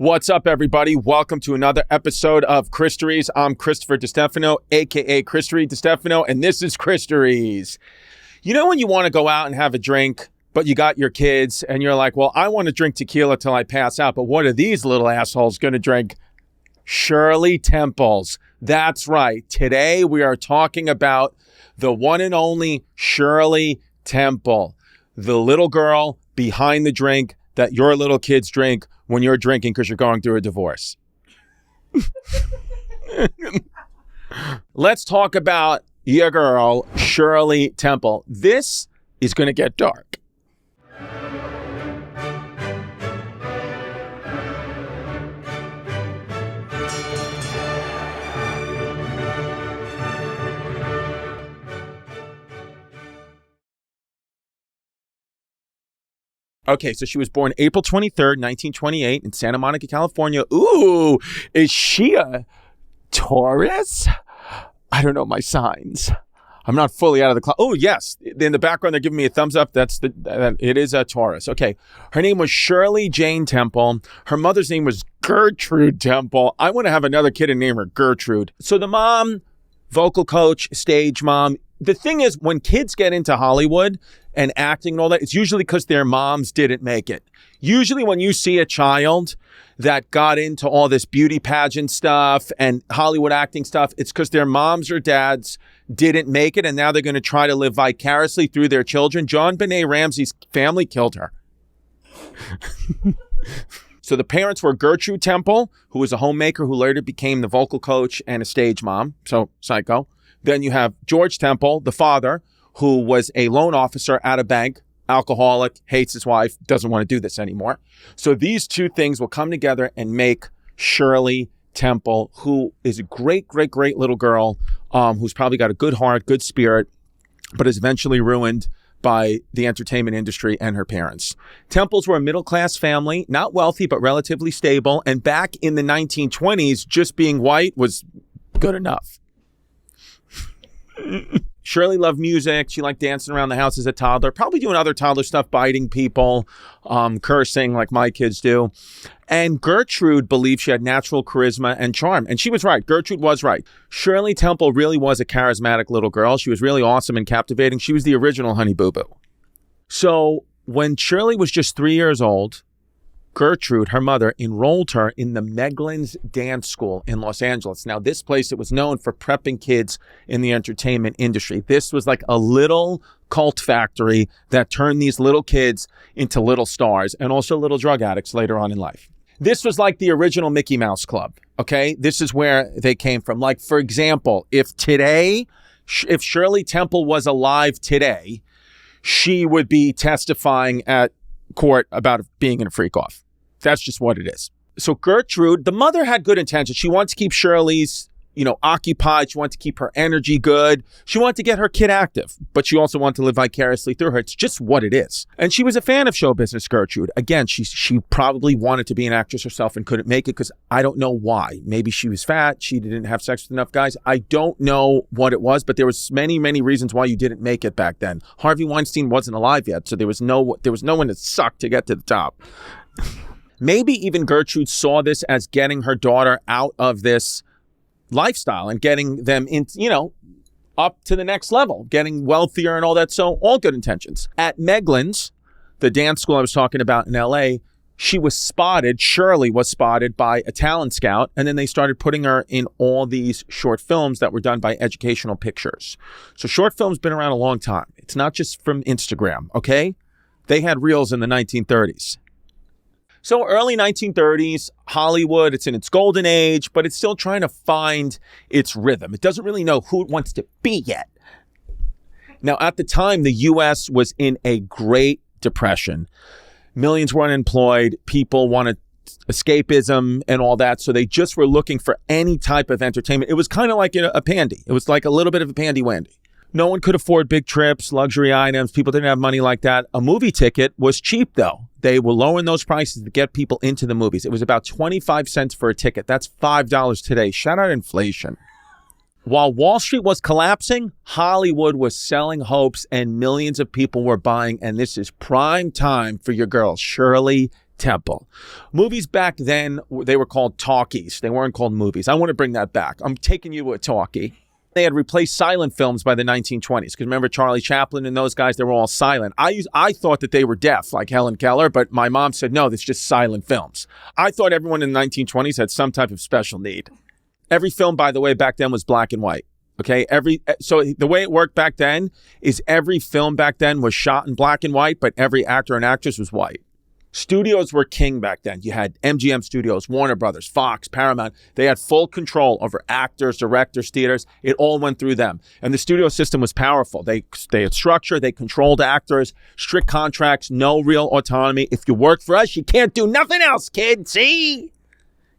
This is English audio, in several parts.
What's up, everybody? Welcome to another episode of Christories. I'm Christopher DiStefano, aka Christory DiStefano, and this is Christories. You know when you want to go out and have a drink, but you got your kids, and you're like, well, I want to drink tequila till I pass out, but what are these little assholes going to drink? Shirley Temples. That's right. Today we are talking about the one and only Shirley Temple, the little girl behind the drink that your little kids drink when you're drinking because you're going through a divorce. Let's talk about your girl, Shirley Temple. This is going to get dark. Okay, so she was born April 23rd, 1928 in Santa Monica, California. Ooh, is she a Taurus? I don't know my signs. I'm not fully out of the cloud. Oh, yes. In the background, they're giving me a thumbs up. It is a Taurus. Okay. Her name was Shirley Jane Temple. Her mother's name was Gertrude Temple. I want to have another kid and name her Gertrude. So the mom, vocal coach, stage mom. The thing is, when kids get into Hollywood and acting and all that, it's usually because their moms didn't make it. Usually when you see a child that got into all this beauty pageant stuff and Hollywood acting stuff, it's because their moms or dads didn't make it, and now they're going to try to live vicariously through their children. John Benet Ramsey's family killed her. So the parents were Gertrude Temple, who was a homemaker who later became the vocal coach and a stage mom. So psycho. Then you have George Temple, the father, who was a loan officer at a bank, alcoholic, hates his wife, doesn't want to do this anymore. So these two things will come together and make Shirley Temple, who is a great, great, great little girl, who's probably got a good heart, good spirit, but is eventually ruined by the entertainment industry and her parents. Temples were a middle-class family, not wealthy, but relatively stable. And back in the 1920s, just being white was good enough. Shirley loved music. She liked dancing around the house as a toddler, probably doing other toddler stuff, biting people, cursing like my kids do. And Gertrude believed she had natural charisma and charm. And she was right. Gertrude was right. Shirley Temple really was a charismatic little girl. She was really awesome and captivating. She was the original Honey Boo Boo. So when Shirley was just 3 years old, Gertrude, her mother, enrolled her in the Meglin's Dance School in Los Angeles. Now, this place, it was known for prepping kids in the entertainment industry. This was like a little cult factory that turned these little kids into little stars and also little drug addicts later on in life. This was like the original Mickey Mouse Club, okay? This is where they came from. Like, for example, if Shirley Temple was alive today, she would be testifying at court about being in a freak-off. That's just what it is. So Gertrude, the mother had good intentions. She wanted to keep Shirley's, occupied. She wanted to keep her energy good. She wanted to get her kid active, but she also wanted to live vicariously through her. It's just what it is. And she was a fan of show business, Gertrude. Again, she probably wanted to be an actress herself and couldn't make it because I don't know why. Maybe she was fat. She didn't have sex with enough guys. I don't know what it was, but there was many, many reasons why you didn't make it back then. Harvey Weinstein wasn't alive yet, so there was no one to suck to get to the top. Maybe even Gertrude saw this as getting her daughter out of this lifestyle and getting them in, up to the next level, getting wealthier and all that. So all good intentions. At Meglin's, the dance school I was talking about in LA, Shirley was spotted by a talent scout, and then they started putting her in all these short films that were done by Educational Pictures. So short films been around a long time. It's not just from Instagram, okay? They had reels in the 1930s. So early 1930s, Hollywood, it's in its golden age, but it's still trying to find its rhythm. It doesn't really know who it wants to be yet. Now, at the time, the U.S. was in a Great Depression. Millions were unemployed. People wanted escapism and all that. So they just were looking for any type of entertainment. It was kind of like a pandy. It was like a little bit of a pandy-wandy. No one could afford big trips, luxury items. People didn't have money like that. A movie ticket was cheap, though. They were lowering those prices to get people into the movies. It was about 25 cents for a ticket. That's $5 today. Shout out inflation. While Wall Street was collapsing, Hollywood was selling hopes and millions of people were buying. And this is prime time for your girl, Shirley Temple. Movies back then, they were called talkies. They weren't called movies. I want to bring that back. I'm taking you to a talkie. They had replaced silent films by the 1920s. Because remember Charlie Chaplin and those guys, they were all silent. I thought that they were deaf, like Helen Keller, but my mom said, no, it's just silent films. I thought everyone in the 1920s had some type of special need. Every film, by the way, back then was black and white. Okay, so the way it worked back then is every film back then was shot in black and white, but every actor and actress was white. Studios were king back then. You had MGM Studios, Warner Brothers, Fox, Paramount. They had full control over actors, directors, theaters. It all went through them. And the studio system was powerful. They had structure. They controlled actors, strict contracts, no real autonomy. If you work for us, you can't do nothing else, kid. See?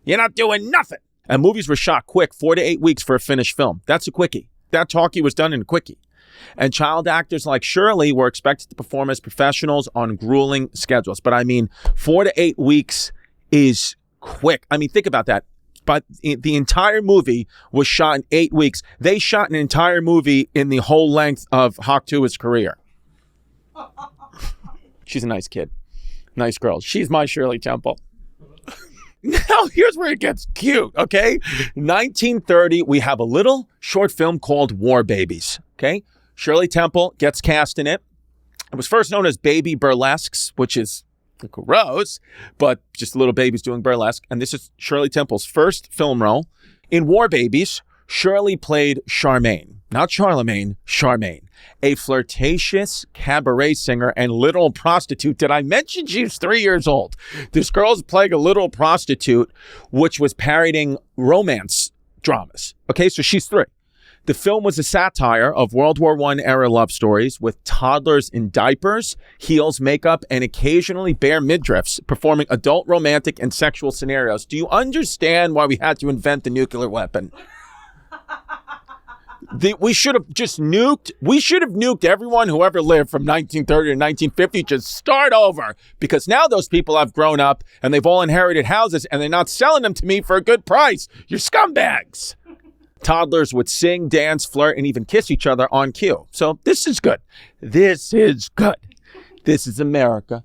You're not doing nothing. And movies were shot quick, 4 to 8 weeks for a finished film. That's a quickie. That talkie was done in a quickie. And child actors like Shirley were expected to perform as professionals on grueling schedules. But I mean, 4 to 8 weeks is quick. I mean, think about that. But the entire movie was shot in 8 weeks. They shot an entire movie in the whole length of Hawk Tua's career. She's a nice kid. Nice girl. She's my Shirley Temple. Now, here's where it gets cute, okay? 1930, we have a little short film called War Babies, okay? Shirley Temple gets cast in it. It was first known as Baby Burlesques, which is gross, but just little babies doing burlesque. And this is Shirley Temple's first film role. In War Babies, Shirley played Charmaine, not Charlemagne, Charmaine, a flirtatious cabaret singer and literal prostitute. Did I mention she was 3 years old? This girl's playing a literal prostitute, which was parodying romance dramas. Okay, so she's 3. The film was a satire of World War I era love stories with toddlers in diapers, heels, makeup, and occasionally bare midriffs performing adult romantic and sexual scenarios. Do you understand why we had to invent the nuclear weapon? We should have just nuked everyone who ever lived from 1930 to 1950. Just start over, because now those people have grown up and they've all inherited houses and they're not selling them to me for a good price. You're scumbags. Toddlers would sing, dance, flirt, and even kiss each other on cue. So this is good. This is good. This is America.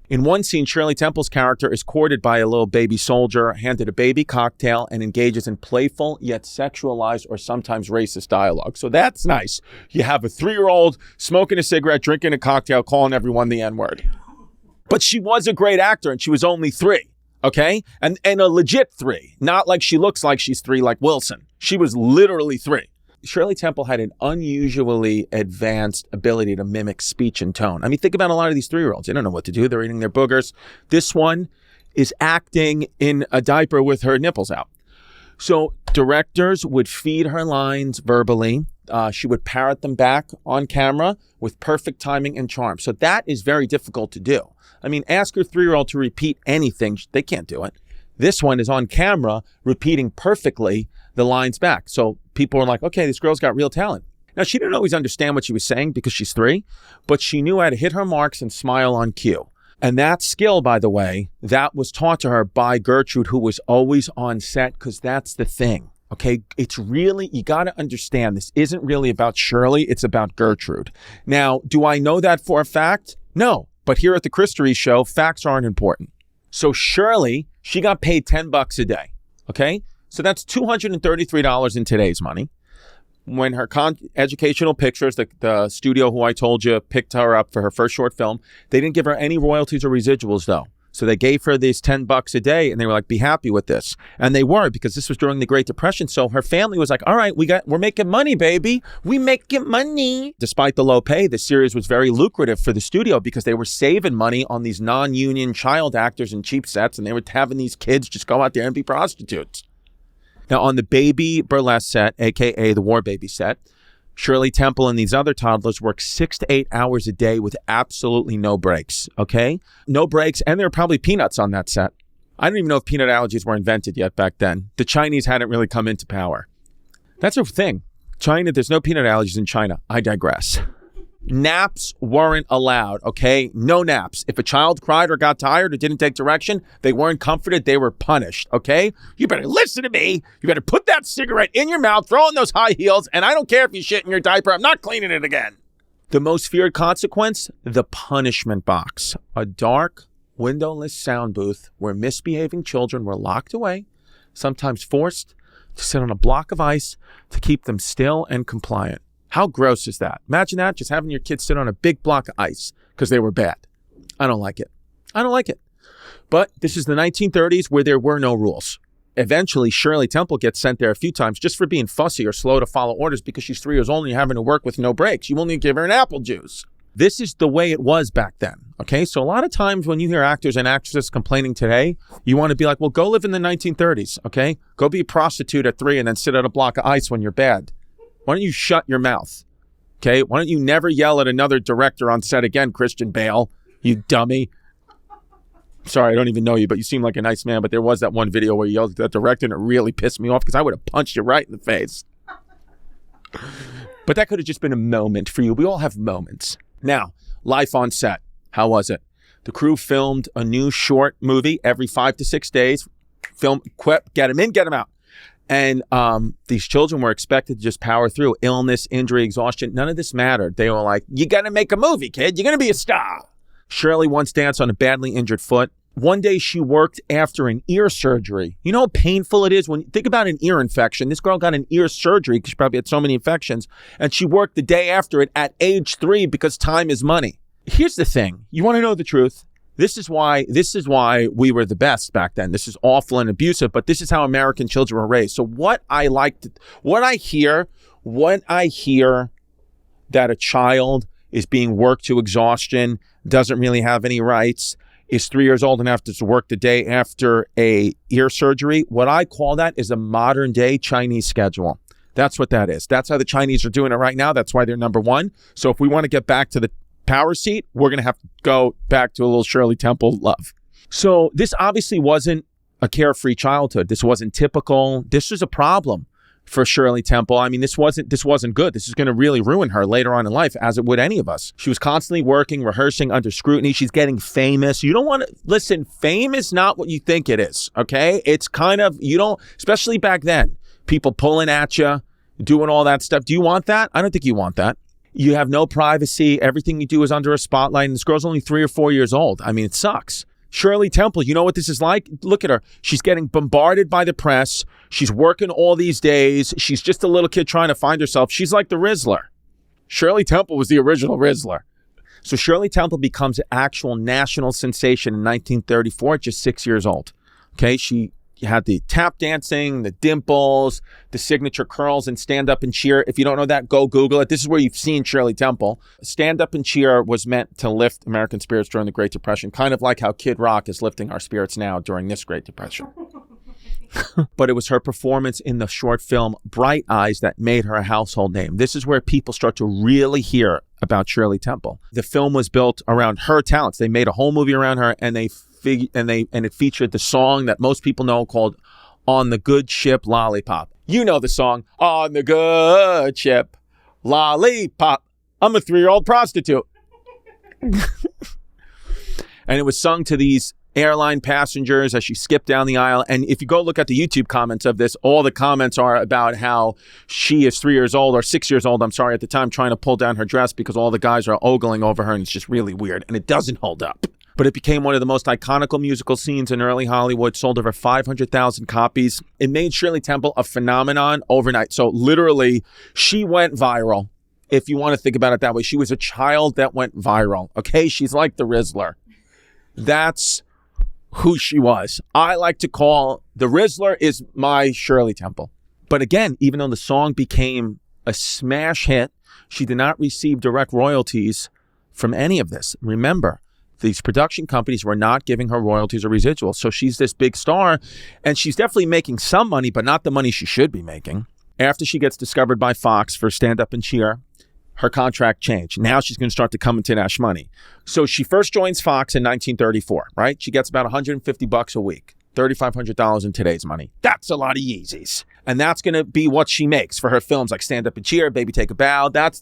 In one scene, Shirley Temple's character is courted by a little baby soldier, handed a baby cocktail, and engages in playful yet sexualized or sometimes racist dialogue. So that's nice. You have a 3-year-old smoking a cigarette, drinking a cocktail, calling everyone the N-word. But she was a great actor, and she was only 3. Okay? And a legit 3. Not like she looks like she's 3 like Wilson. She was literally 3. Shirley Temple had an unusually advanced ability to mimic speech and tone. I mean, think about a lot of these 3-year-olds. They don't know what to do. They're eating their boogers. This one is acting in a diaper with her nipples out. So directors would feed her lines verbally. She would parrot them back on camera with perfect timing and charm. So that is very difficult to do. I mean, ask your 3-year-old to repeat anything. They can't do it. This one is on camera repeating perfectly the lines back. So people were like, okay, this girl's got real talent. Now, she didn't always understand what she was saying because she's 3, but she knew how to hit her marks and smile on cue. And that skill, by the way, that was taught to her by Gertrude, who was always on set, because that's the thing. Okay, it's really, you got to understand, this isn't really about Shirley, it's about Gertrude. Now, do I know that for a fact? No, but here at the Christories show, facts aren't important. So Shirley, she got paid $10 a day, okay? So that's $233 in today's money. When her educational pictures, the studio who I told you picked her up for her first short film, they didn't give her any royalties or residuals though. So they gave her these $10 a day and they were like, be happy with this. And they were, because this was during the Great Depression. So her family was like, all right, we're making money, baby. We making money. Despite the low pay, the series was very lucrative for the studio because they were saving money on these non-union child actors and cheap sets. And they were having these kids just go out there and be prostitutes. Now on the Baby Burlesque set, AKA the War Baby set, Shirley Temple and these other toddlers work 6 to 8 hours a day with absolutely no breaks, okay? No breaks, and there were probably peanuts on that set. I don't even know if peanut allergies were invented yet back then. The Chinese hadn't really come into power. That's a thing. China, there's no peanut allergies in China. I digress. Naps weren't allowed, okay? No naps. If a child cried or got tired or didn't take direction, they weren't comforted, they were punished, okay? You better listen to me. You better put that cigarette in your mouth, throw on those high heels, and I don't care if you shit in your diaper, I'm not cleaning it again. The most feared consequence, the punishment box. A dark, windowless sound booth where misbehaving children were locked away, sometimes forced to sit on a block of ice to keep them still and compliant. How gross is that? Imagine that, just having your kids sit on a big block of ice because they were bad. I don't like it. I don't like it. But this is the 1930s where there were no rules. Eventually, Shirley Temple gets sent there a few times just for being fussy or slow to follow orders because she's 3 years old and you're having to work with no breaks. You only give her an apple juice. This is the way it was back then, okay? So a lot of times when you hear actors and actresses complaining today, you want to be like, well, go live in the 1930s, okay? Go be a prostitute at 3 and then sit at a block of ice when you're bad. Why don't you shut your mouth, okay? Why don't you never yell at another director on set again, Christian Bale, you dummy? Sorry, I don't even know you, but you seem like a nice man. But there was that one video where you yelled at that director and it really pissed me off because I would have punched you right in the face. But that could have just been a moment for you. We all have moments. Now, life on set. How was it? The crew filmed a new short movie every 5 to 6 days. Film, quip, get them in, get them out. And these children were expected to just power through illness, injury, exhaustion. None of this mattered. They were like, you got to make a movie, kid. You're going to be a star. Shirley once danced on a badly injured foot. One day she worked after an ear surgery. You know how painful it is when you think about an ear infection. This girl got an ear surgery because she probably had so many infections. And she worked the day after it at age 3 because time is money. Here's the thing. You want to know the truth? This is why we were the best back then. This is awful and abusive, but this is how American children were raised. So what I hear that a child is being worked to exhaustion, doesn't really have any rights, is 3 years old and has to work the day after a ear surgery. What I call that is a modern day Chinese schedule. That's what that is. That's how the Chinese are doing it right now. That's why they're number one. So if we want to get back to the power seat, we're going to have to go back to a little Shirley Temple love. So this obviously wasn't a carefree childhood. This wasn't typical. This was a problem for Shirley Temple. I mean, this wasn't good. This is going to really ruin her later on in life, as it would any of us. She was constantly working, rehearsing under scrutiny. She's getting famous. You don't want to, listen, fame is not what you think it is, okay? It's kind of, you don't, especially back then, people pulling at you, doing all that stuff. Do you want that? I don't think you want that. You have no privacy. Everything you do is under a spotlight. And this girl's only 3 or 4 years old. I mean, it sucks. Shirley Temple, you know what this is like? Look at her. She's getting bombarded by the press. She's working all these days. She's just a little kid trying to find herself. She's like the Rizzler. Shirley Temple was the original Rizzler. So Shirley Temple becomes an actual national sensation in 1934 at just 6 years old. Okay, she had the tap dancing, the dimples, the signature curls, and stand up and cheer. If you don't know that, go Google it. This is where you've seen Shirley Temple. Stand up and cheer was meant to lift American spirits during the Great Depression, kind of like how Kid Rock is lifting our spirits now during this Great Depression. But it was her performance in the short film Bright Eyes that made her a household name. This is where people start to really hear about Shirley Temple. The film was built around her talents. They made a whole movie around her, and it featured the song that most people know called On the Good Ship Lollipop. You know the song, On the Good Ship Lollipop. I'm a 3-year-old prostitute. And it was sung to these airline passengers as she skipped down the aisle. And if you go look at the YouTube comments of this, all the comments are about how she is 3 years old or 6 years old, at the time, trying to pull down her dress because all the guys are ogling over her, and it's just really weird. And it doesn't hold up. But it became one of the most iconic musical scenes in early Hollywood, sold over 500,000 copies. It made Shirley Temple a phenomenon overnight. So literally, she went viral. If you want to think about it that way, she was a child that went viral. Okay, she's like the Rizzler. That's who she was. I like to call the Rizzler is my Shirley Temple. But again, even though the song became a smash hit, she did not receive direct royalties from any of this. Remember, these production companies were not giving her royalties or residuals. So she's this big star, and she's definitely making some money, but not the money she should be making. After she gets discovered by Fox for Stand Up and Cheer, her contract changed. Now she's going to start to come into Nash money. So she first joins Fox in 1934, right? She gets about $150 a week, $3,500 in today's money. That's a lot of Yeezys. And that's going to be what she makes for her films like Stand Up and Cheer, Baby Take a Bow. That's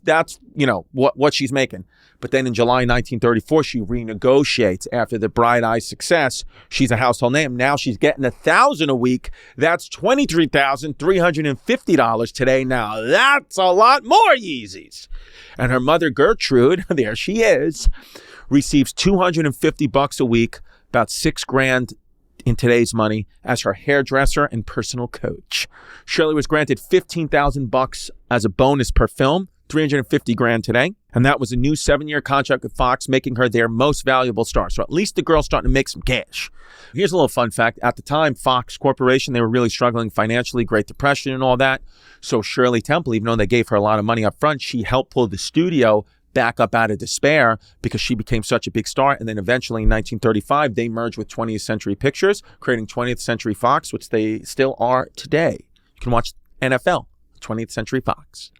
what she's making. But then in July 1934, she renegotiates after the Bright Eyes success. She's a household name. Now she's getting $1,000 a week. That's $23,350 today. Now that's a lot more Yeezys. And her mother, Gertrude, there she is, receives $250 a week. about $6,000 in today's money, as her hairdresser and personal coach. Shirley was granted $15,000 as a bonus per film, $350,000 today. And that was a new 7-year contract with Fox, making her their most valuable star. So at least the girl's starting to make some cash. Here's a little fun fact. At the time, Fox Corporation, they were really struggling financially, Great Depression and all that. So Shirley Temple, even though they gave her a lot of money up front, she helped pull the studio back up out of despair because she became such a big star. And then eventually in 1935, they merged with 20th Century Pictures, creating 20th Century Fox, which they still are today. You can watch NFL, 20th Century Fox.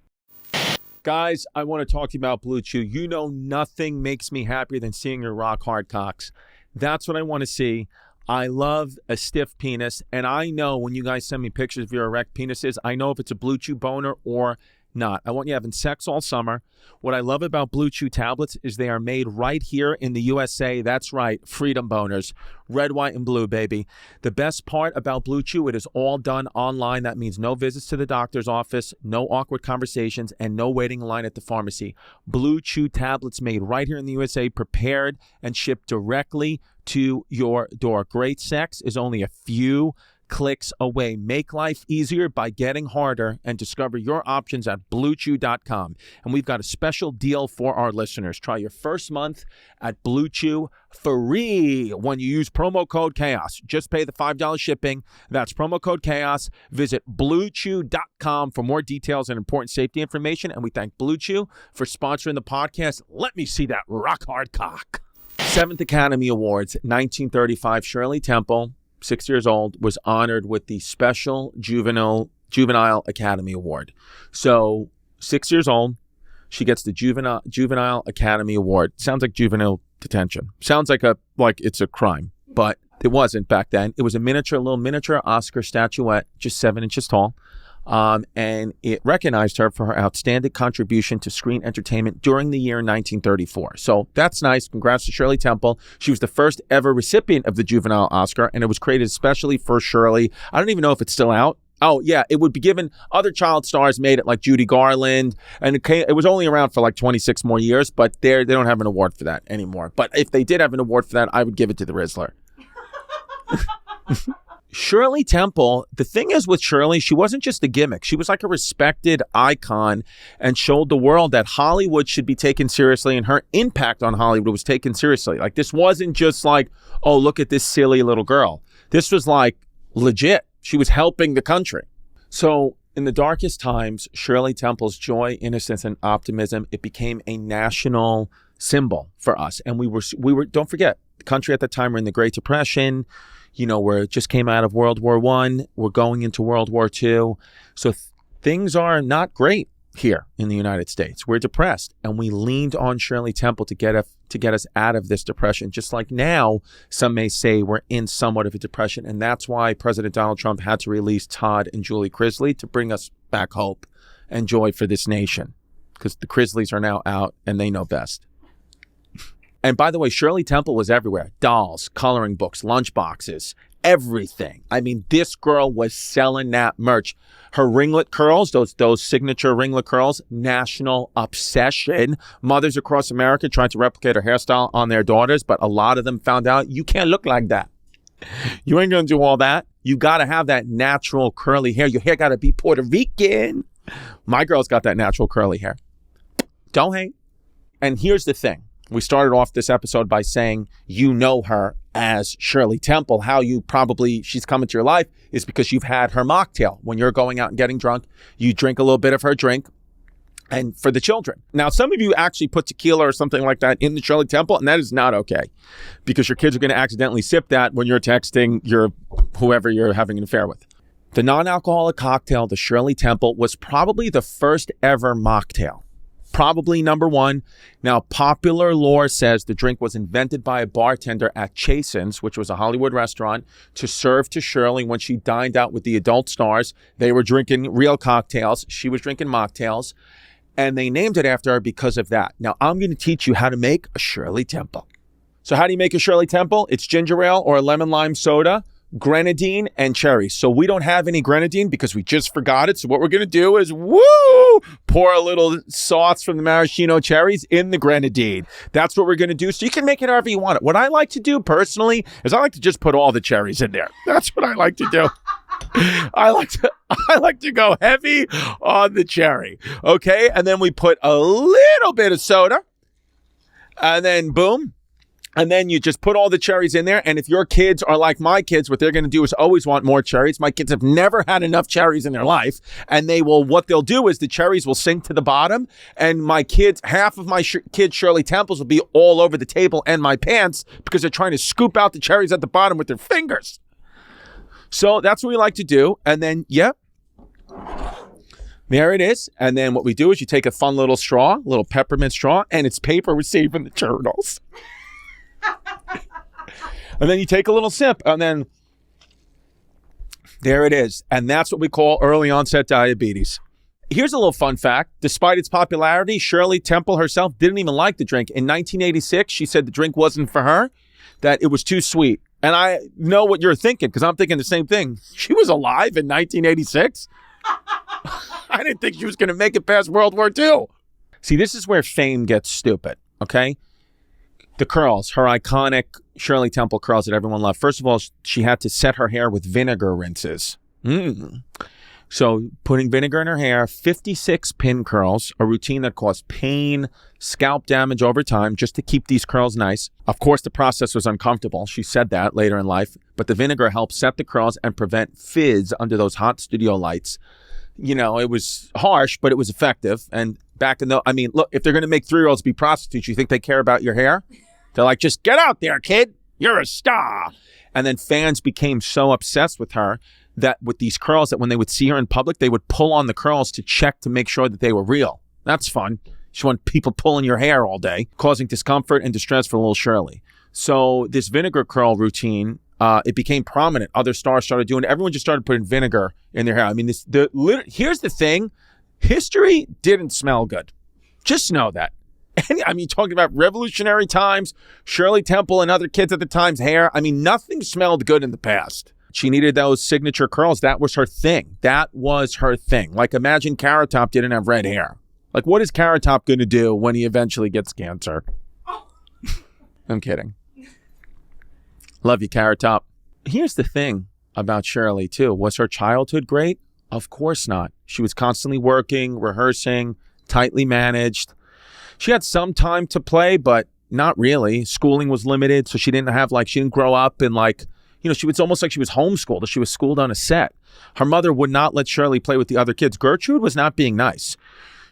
Guys, I want to talk to you about Blue Chew. You know, nothing makes me happier than seeing your rock hard cocks. That's what I want to see. I love a stiff penis, and I know when you guys send me pictures of your erect penises, I know if it's a Blue Chew boner or not. I want you having sex all summer. What I love about Blue Chew tablets is they are made right here in the USA. That's right, freedom boners. Red, white, and blue, baby. The best part about Blue Chew, it is all done online. That means no visits to the doctor's office, no awkward conversations, and no waiting in line at the pharmacy. Blue Chew tablets made right here in the USA, prepared and shipped directly to your door. Great sex is only a few clicks away. Make life easier by getting harder and discover your options at BlueChew.com. And we've got a special deal for our listeners. Try your first month at Blue Chew free when you use promo code CHAOS. Just pay the $5 shipping. That's promo code CHAOS. Visit BlueChew.com for more details and important safety information. And we thank Blue Chew for sponsoring the podcast. Let me see that rock hard cock. 7th Academy Awards, 1935, Shirley Temple, 6 years old, was honored with the Special Juvenile Academy Award. So 6 years old, she gets the Juvenile Academy Award. Sounds like juvenile detention. Sounds like it's a crime, but it wasn't back then. It was a little miniature Oscar statuette, just 7 inches tall. And it recognized her for her outstanding contribution to screen entertainment during the year 1934. So that's nice. Congrats to Shirley Temple. She was the first ever recipient of the Juvenile Oscar, and it was created especially for Shirley. I don't even know if it's still out. Oh, yeah, it would be given. Other child stars made it, like Judy Garland, and it was only around for like 26 more years, but they don't have an award for that anymore. But if they did have an award for that, I would give it to the Rizzler. Shirley Temple, the thing is with Shirley, she wasn't just a gimmick. She was like a respected icon and showed the world that Hollywood should be taken seriously, and her impact on Hollywood was taken seriously. Like, this wasn't just like, oh, look at this silly little girl. This was like legit. She was helping the country. So in the darkest times, Shirley Temple's joy, innocence, and optimism, it became a national symbol for us. And we were, don't forget, the country at the time were in the Great Depression. You know, we just came out of World War I. We're going into World War II. So things are not great here in the United States. We're depressed. And we leaned on Shirley Temple to get us out of this depression. Just like now, some may say we're in somewhat of a depression. And that's why President Donald Trump had to release Todd and Julie Chrisley to bring us back hope and joy for this nation. Because the Chrisleys are now out and they know best. And by the way, Shirley Temple was everywhere. Dolls, coloring books, lunch boxes, everything. I mean, this girl was selling that merch. Her ringlet curls, those signature ringlet curls, national obsession. Mothers across America tried to replicate her hairstyle on their daughters, but a lot of them found out you can't look like that. You ain't going to do all that. You got to have that natural curly hair. Your hair got to be Puerto Rican. My girl's got that natural curly hair. Don't hate. And here's the thing. We started off this episode by saying you know her as Shirley Temple. How she's come into your life is because you've had her mocktail. When you're going out and getting drunk, you drink a little bit of her drink, and for the children. Now, some of you actually put tequila or something like that in the Shirley Temple, and that is not okay because your kids are going to accidentally sip that when you're texting whoever you're having an affair with. The non-alcoholic cocktail, the Shirley Temple, was probably the first ever mocktail. Probably number one. Now, popular lore says the drink was invented by a bartender at Chasen's, which was a Hollywood restaurant, to serve to Shirley when she dined out with the adult stars. They were drinking real cocktails. She was drinking mocktails. And they named it after her because of that. Now, I'm going to teach you how to make a Shirley Temple. So how do you make a Shirley Temple? It's ginger ale or a lemon lime soda, grenadine and cherries. So we don't have any grenadine because we just forgot it. So what we're going to do is, pour a little sauce from the maraschino cherries in the grenadine. That's what we're going to do. So you can make it however you want it. What I like to do personally is I like to just put all the cherries in there. That's what I like to do. I like to go heavy on the cherry. Okay. And then we put a little bit of soda and then boom. And then you just put all the cherries in there. And if your kids are like my kids, what they're going to do is always want more cherries. My kids have never had enough cherries in their life. And what they'll do is the cherries will sink to the bottom. And my kids, half of my kids, Shirley Temples, will be all over the table and my pants because they're trying to scoop out the cherries at the bottom with their fingers. So that's what we like to do. And then, there it is. And then what we do is you take a fun little straw, little peppermint straw, and it's paper we're saving the turtles. And then you take a little sip, and then there it is. And that's what we call early onset diabetes. Here's a little fun fact. Despite its popularity, Shirley Temple herself didn't even like the drink. In 1986, she said the drink wasn't for her, that it was too sweet. And I know what you're thinking, because I'm thinking the same thing. She was alive in 1986. I didn't think she was going to make it past World War II. See, this is where fame gets stupid, okay? The curls, her iconic Shirley Temple curls that everyone loved. First of all, she had to set her hair with vinegar rinses. So putting vinegar in her hair, 56 pin curls, a routine that caused pain, scalp damage over time just to keep these curls nice. Of course, the process was uncomfortable. She said that later in life. But the vinegar helped set the curls and prevent fizz under those hot studio lights. It was harsh, but it was effective. And back in look, if they're going to make 3-year-olds be prostitutes, you think they care about your hair? They're like, just get out there, kid. You're a star. And then fans became so obsessed with her that with these curls that when they would see her in public, they would pull on the curls to check to make sure that they were real. That's fun. You want people pulling your hair all day, causing discomfort and distress for little Shirley. So this vinegar curl routine, it became prominent. Other stars started doing it. Everyone just started putting vinegar in their hair. I mean, here's the thing. History didn't smell good. Just know that. Talking about revolutionary times, Shirley Temple and other kids at the time's hair. Nothing smelled good in the past. She needed those signature curls. That was her thing. Like, imagine Carrot Top didn't have red hair. Like, what is Carrot Top going to do when he eventually gets cancer? I'm kidding. Love you, Carrot Top. Here's the thing about Shirley, too. Was her childhood great? Of course not. She was constantly working, rehearsing, tightly managed. She had some time to play, but not really. Schooling was limited, so she didn't grow up in she was almost like she was homeschooled. She was schooled on a set. Her mother would not let Shirley play with the other kids. Gertrude was not being nice.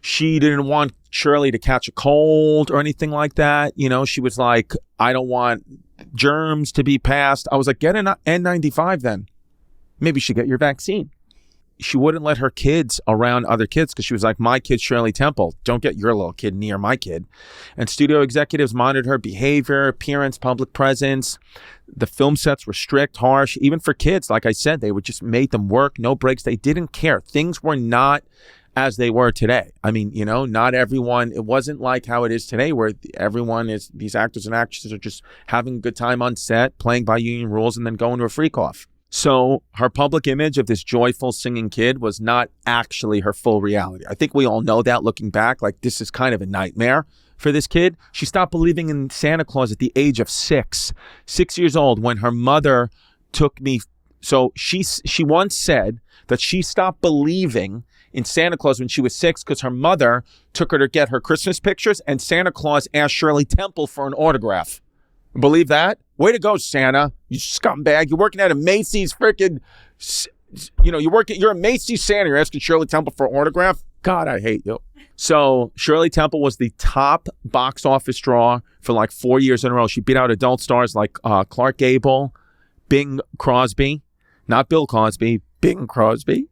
She didn't want Shirley to catch a cold or anything like that. She was like, I don't want germs to be passed. I was like, get an N95 then. Maybe you should get your vaccine. She wouldn't let her kids around other kids because she was like, my kid, Shirley Temple, don't get your little kid near my kid. And studio executives monitored her behavior, appearance, public presence. The film sets were strict, harsh, even for kids. Like I said, they would just make them work, no breaks. They didn't care. Things were not as they were today. Not everyone, it wasn't like how it is today where these actors and actresses are just having a good time on set, playing by union rules, and then going to a freak off. So her public image of this joyful singing kid was not actually her full reality. I think we all know that looking back, like this is kind of a nightmare for this kid. She stopped believing in Santa Claus at the age of 6 years old when her mother took me. So she once said that she stopped believing in Santa Claus when she was 6 because her mother took her to get her Christmas pictures and Santa Claus asked Shirley Temple for an autograph. Believe that? Way to go, Santa. You scumbag. You're working at a Macy's freaking, you're a Macy's Santa. You're asking Shirley Temple for an autograph? God, I hate you. So Shirley Temple was the top box office draw for 4 years in a row. She beat out adult stars like Clark Gable, Bing Crosby, not Bill Cosby, Bing Crosby,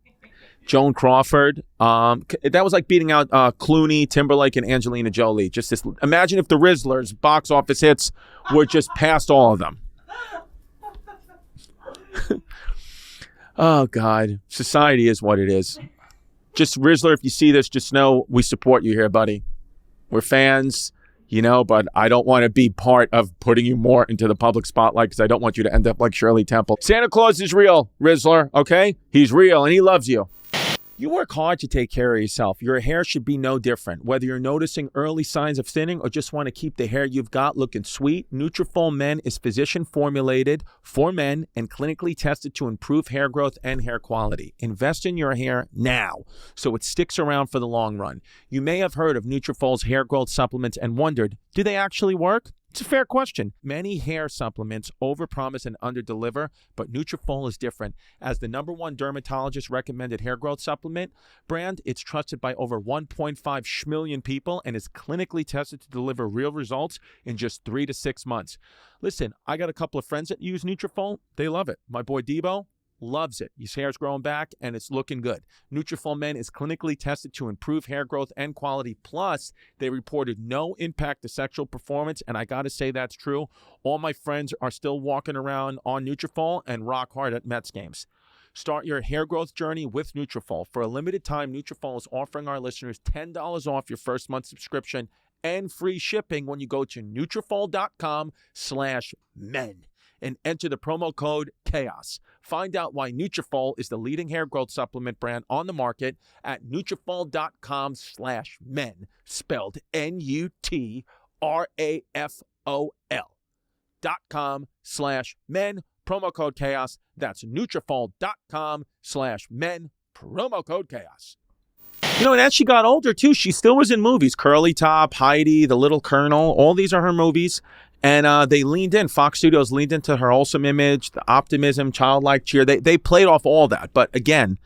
Joan Crawford. That was like beating out Clooney, Timberlake, and Angelina Jolie. Just this. Imagine if the Rizzlers' box office hits were just past all of them. Oh, God. Society is what it is. Just Rizzler, if you see this, just know we support you here, buddy. We're fans. but I don't want to be part of putting you more into the public spotlight because I don't want you to end up like Shirley Temple. Santa Claus is real, Rizzler, okay? He's real and he loves you. You work hard to take care of yourself. Your hair should be no different. Whether you're noticing early signs of thinning or just want to keep the hair you've got looking sweet, Nutrafol Men is physician formulated for men and clinically tested to improve hair growth and hair quality. Invest in your hair now so it sticks around for the long run. You may have heard of Nutrafol's hair growth supplements and wondered, do they actually work? It's a fair question. Many hair supplements overpromise and underdeliver, but Nutrafol is different. As the #1 dermatologist recommended hair growth supplement brand, it's trusted by over 1.5 million people and is clinically tested to deliver real results in just 3 to 6 months. Listen, I got a couple of friends that use Nutrafol. They love it. My boy Debo loves it. His hair's growing back and it's looking good. Nutrafol Men is clinically tested to improve hair growth and quality. Plus, they reported no impact to sexual performance, and I got to say that's true. All my friends are still walking around on Nutrafol and rock hard at Mets games. Start your hair growth journey with Nutrafol. For a limited time, Nutrafol is offering our listeners $10 off your first month subscription and free shipping when you go to Nutrafol.com/men and enter the promo code CHAOS. Find out why Nutrafol is the leading hair growth supplement brand on the market at Nutrafol.com/men, spelled NUTRAFOL.com/men, promo code CHAOS. That's Nutrafol.com/men, promo code CHAOS. And as she got older, too, she still was in movies. Curly Top, Heidi, The Little Colonel, all these are her movies. And they leaned in. Fox Studios leaned into her wholesome image, the optimism, childlike cheer. They played off all that. But again,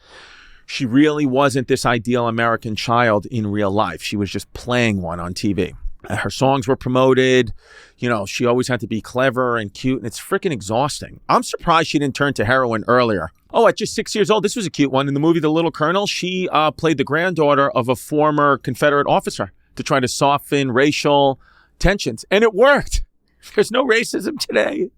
she really wasn't this ideal American child in real life. She was just playing one on TV. Her songs were promoted. She always had to be clever and cute, and it's freaking exhausting. I'm surprised she didn't turn to heroin earlier. Oh, at just 6 years old, this was a cute one. In the movie The Little Colonel, she played the granddaughter of a former Confederate officer to try to soften racial tensions, and it worked. There's no racism today.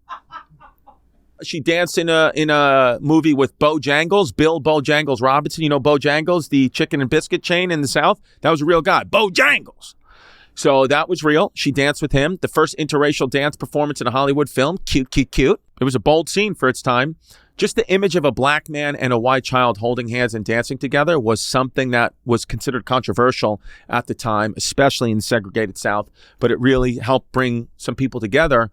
She danced in a movie with Bojangles, Bill Bojangles Robinson. Bojangles, the chicken and biscuit chain in the South? That was a real guy, Bojangles. So that was real. She danced with him. The first interracial dance performance in a Hollywood film. Cute, cute, cute. It was a bold scene for its time. Just the image of a black man and a white child holding hands and dancing together was something that was considered controversial at the time, especially in the segregated South. But it really helped bring some people together,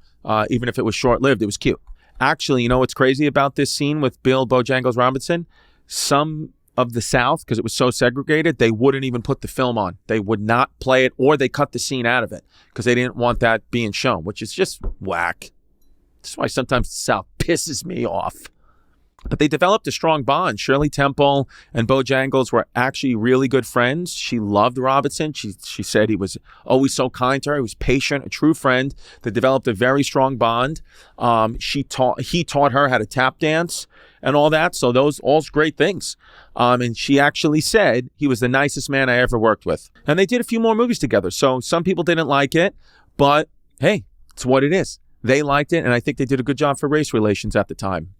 even if it was short-lived. It was cute. Actually, what's crazy about this scene with Bill Bojangles Robinson? Some of the South, because it was so segregated, they wouldn't even put the film on. They would not play it, or they cut the scene out of it because they didn't want that being shown, which is just whack. That's why sometimes the South pisses me off. But they developed a strong bond. Shirley Temple and Bojangles were actually really good friends. She loved Robinson. She said he was always so kind to her. He was patient, a true friend. They developed a very strong bond. He taught her how to tap dance and all that. So those all great things. And she actually said he was the nicest man I ever worked with. And they did a few more movies together. So some people didn't like it, but hey, it's what it is. They liked it, and I think they did a good job for race relations at the time.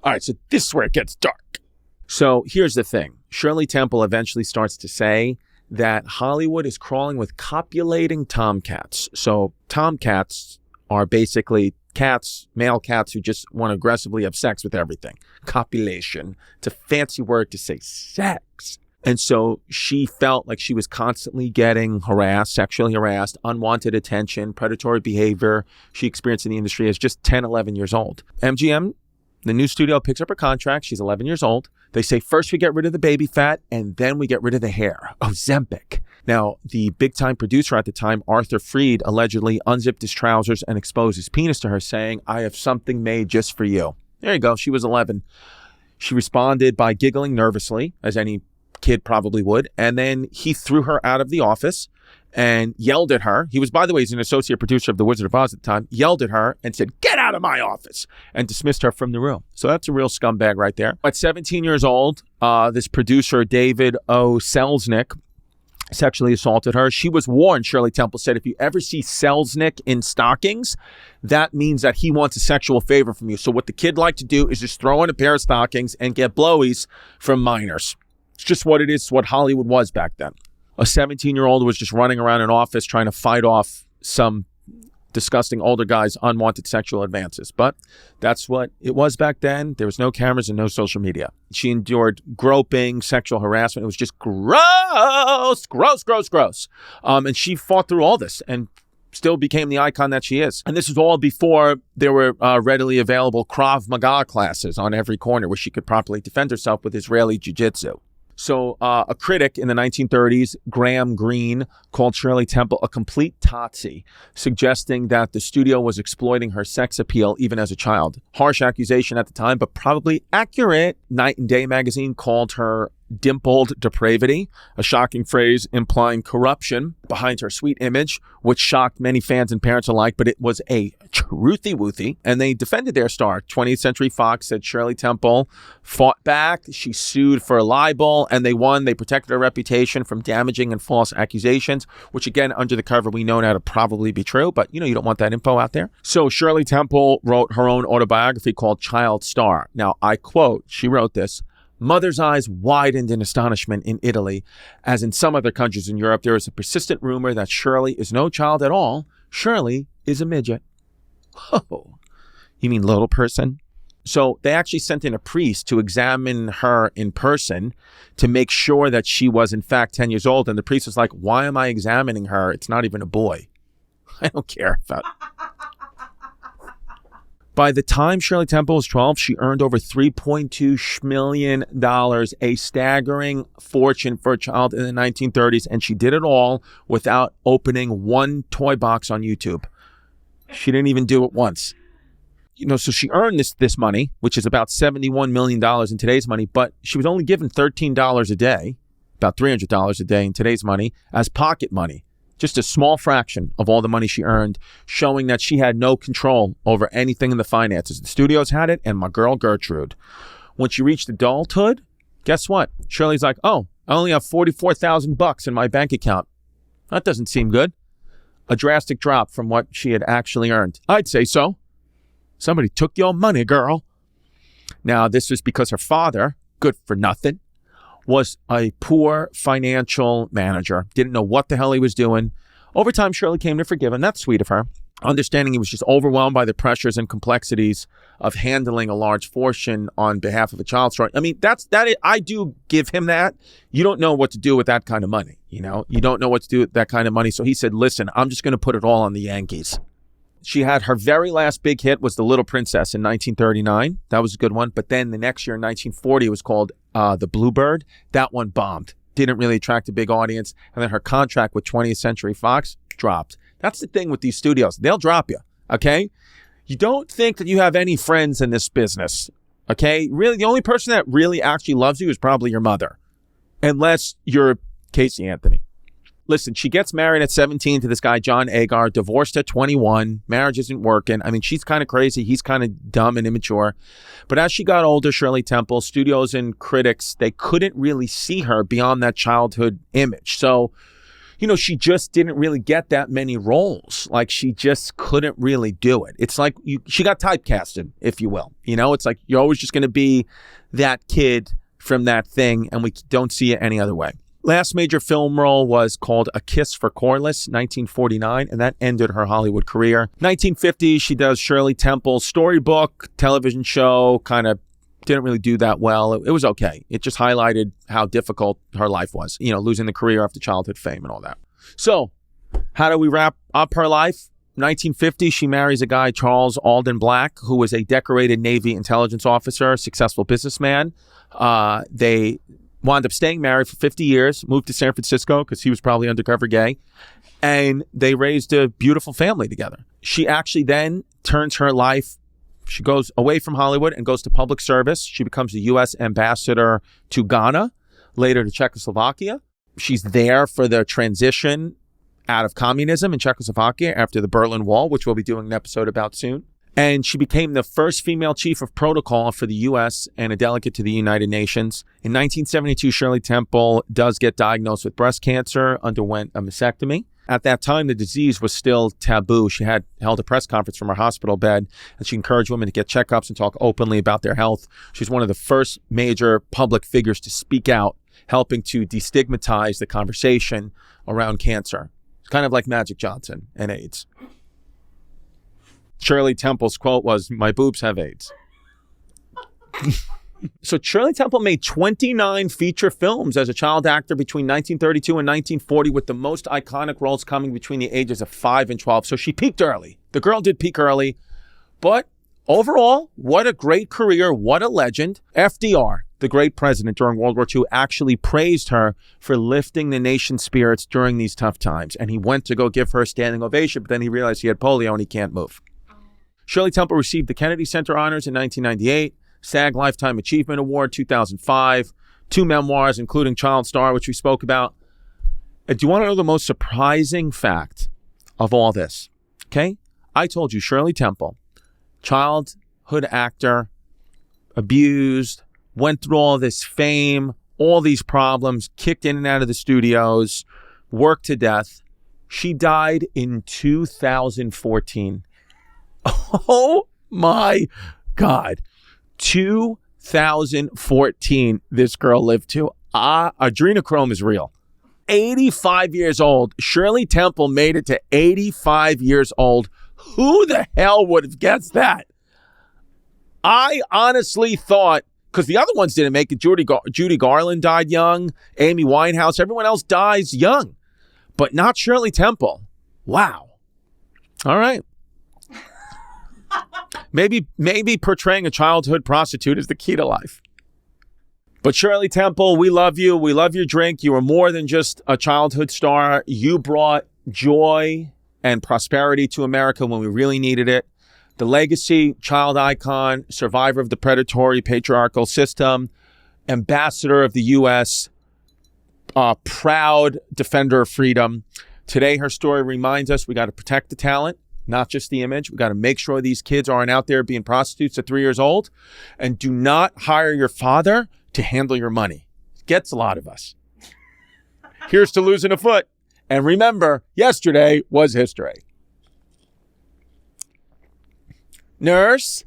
All right, so this is where it gets dark. So here's the thing. Shirley Temple eventually starts to say that Hollywood is crawling with copulating tomcats. So tomcats are basically cats, male cats who just want to aggressively have sex with everything. Copulation. It's a fancy word to say sex. And so she felt like she was constantly getting harassed, sexually harassed, unwanted attention, predatory behavior she experienced in the industry as just 10, 11 years old. MGM, the new studio, picks up her contract. She's 11 years old. They say, first we get rid of the baby fat, and then we get rid of the hair. Ozempic. Now, the big-time producer at the time, Arthur Freed, allegedly unzipped his trousers and exposed his penis to her, saying, I have something made just for you. There you go. She was 11. She responded by giggling nervously, as any kid probably would, and then he threw her out of the office and yelled at her. He was, by the way, he's an associate producer of The Wizard of Oz at the time, yelled at her and said, get out of my office, and dismissed her from the room. So that's a real scumbag right there. At 17 years old, this producer, David O. Selznick, sexually assaulted her. She was warned, Shirley Temple said, if you ever see Selznick in stockings, that means that he wants a sexual favor from you. So what the kid liked to do is just throw in a pair of stockings and get blowies from minors. It's just what it is. It's what Hollywood was back then. A 17-year-old was just running around an office trying to fight off some disgusting older guys' unwanted sexual advances. But that's what it was back then. There was no cameras and no social media. She endured groping, sexual harassment. It was just gross. And she fought through all this and still became the icon that she is. And this is all before there were readily available Krav Maga classes on every corner where she could properly defend herself with Israeli jiu-jitsu. So a critic in the 1930s, Graham Greene, called Shirley Temple a complete Tootsie, suggesting that the studio was exploiting her sex appeal even as a child. Harsh accusation at the time, but probably accurate. Night and Day magazine called her dimpled depravity, a shocking phrase implying corruption behind her sweet image, which shocked many fans and parents alike, but it was a truthy-woothie, and they defended their star. 20th Century Fox said Shirley Temple fought back, she sued for libel, and they won. They protected her reputation from damaging and false accusations, which again, under the cover, we know now to probably be true, but you don't want that info out there. So Shirley Temple wrote her own autobiography called Child Star. Now, I quote, she wrote this, "Mother's eyes widened in astonishment in Italy, as in some other countries in Europe. There is a persistent rumor that Shirley is no child at all. Shirley is a midget." Oh, you mean little person? So they actually sent in a priest to examine her in person to make sure that she was in fact 10 years old. And the priest was like, "Why am I examining her? It's not even a boy." I don't care about By the time Shirley Temple was 12, she earned over $3.2 million, a staggering fortune for a child in the 1930s, and she did it all without opening one toy box on YouTube. She didn't even do it once. So she earned this money, which is about $71 million in today's money, but she was only given $13 a day, about $300 a day in today's money, as pocket money. Just a small fraction of all the money she earned, showing that she had no control over anything in the finances. The studios had it, and my girl Gertrude. When she reached adulthood, guess what? Shirley's like, "Oh, I only have $44,000 in my bank account. That doesn't seem good." A drastic drop from what she had actually earned. I'd say so. Somebody took your money, girl. Now, this was because her father, good for nothing, was a poor financial manager, didn't know what the hell he was doing. Over time, Shirley came to forgive him. That's sweet of her. Understanding he was just overwhelmed by the pressures and complexities of handling a large fortune on behalf of a child star. I mean, I do give him that. You don't know what to do with that kind of money. You don't know what to do with that kind of money. So he said, "Listen, I'm just going to put it all on the Yankees." She had her very last big hit was The Little Princess in 1939. That was a good one. But then the next year in 1940, it was called The Bluebird. That one bombed. Didn't really attract a big audience. And then her contract with 20th Century Fox dropped. That's the thing with these studios. They'll drop you, okay? You don't think that you have any friends in this business, okay? Really, the only person that really actually loves you is probably your mother. Unless you're Casey Anthony. Listen, she gets married at 17 to this guy, John Agar, divorced at 21. Marriage isn't working. I mean, she's kind of crazy. He's kind of dumb and immature. But as she got older, Shirley Temple, studios and critics, they couldn't really see her beyond that childhood image. So, she just didn't really get that many roles. Like, she just couldn't really do it. It's like she got typecasted, if you will. It's like you're always just going to be that kid from that thing, and we don't see it any other way. Last major film role was called A Kiss for Corliss, 1949, and that ended her Hollywood career. 1950, she does Shirley Temple's storybook, television show, kind of didn't really do that well. It was okay. It just highlighted how difficult her life was, losing the career after childhood fame and all that. So, how do we wrap up her life? 1950, she marries a guy, Charles Alden Black, who was a decorated Navy intelligence officer, successful businessman. They wound up staying married for 50 years, moved to San Francisco because he was probably undercover gay, and they raised a beautiful family together. She actually then turns her life, she goes away from Hollywood and goes to public service. She becomes the U.S. ambassador to Ghana, later to Czechoslovakia. She's there for the transition out of communism in Czechoslovakia after the Berlin Wall, which we'll be doing an episode about soon. And she became the first female chief of protocol for the U.S. and a delegate to the United Nations. In 1972, Shirley Temple does get diagnosed with breast cancer, underwent a mastectomy. At that time, the disease was still taboo. She had held a press conference from her hospital bed, and she encouraged women to get checkups and talk openly about their health. She's one of the first major public figures to speak out, helping to destigmatize the conversation around cancer. Kind of like Magic Johnson and AIDS. Shirley Temple's quote was, "My boobs have AIDS." So Shirley Temple made 29 feature films as a child actor between 1932 and 1940, with the most iconic roles coming between the ages of 5 and 12. So she peaked early. The girl did peak early. But overall, what a great career. What a legend. FDR, the great president during World War II, actually praised her for lifting the nation's spirits during these tough times. And he went to go give her a standing ovation, but then he realized he had polio and he can't move. Shirley Temple received the Kennedy Center Honors in 1998. SAG Lifetime Achievement Award, 2005, 2 memoirs, including Child Star, which we spoke about. Do you want to know the most surprising fact of all this? Okay. I told you, Shirley Temple, childhood actor, abused, went through all this fame, all these problems, kicked in and out of the studios, worked to death. She died in 2014. Oh my God. 2014, this girl lived to. Adrenochrome is real. 85 years old. Shirley Temple made it to 85 years old. Who the hell would have guessed that? I honestly thought, because the other ones didn't make it. Judy Garland died young. Amy Winehouse. Everyone else dies young. But not Shirley Temple. Wow. All right. Maybe portraying a childhood prostitute is the key to life. But Shirley Temple, we love you. We love your drink. You are more than just a childhood star. You brought joy and prosperity to America when we really needed it. The legacy, child icon, survivor of the predatory patriarchal system, ambassador of the U.S., proud defender of freedom. Today, her story reminds us we got to protect the talent, not just the image. We got to make sure these kids aren't out there being prostitutes at 3 years old. And do not hire your father to handle your money. It gets a lot of us. Here's to losing a foot. And remember, yesterday was history. Nurse?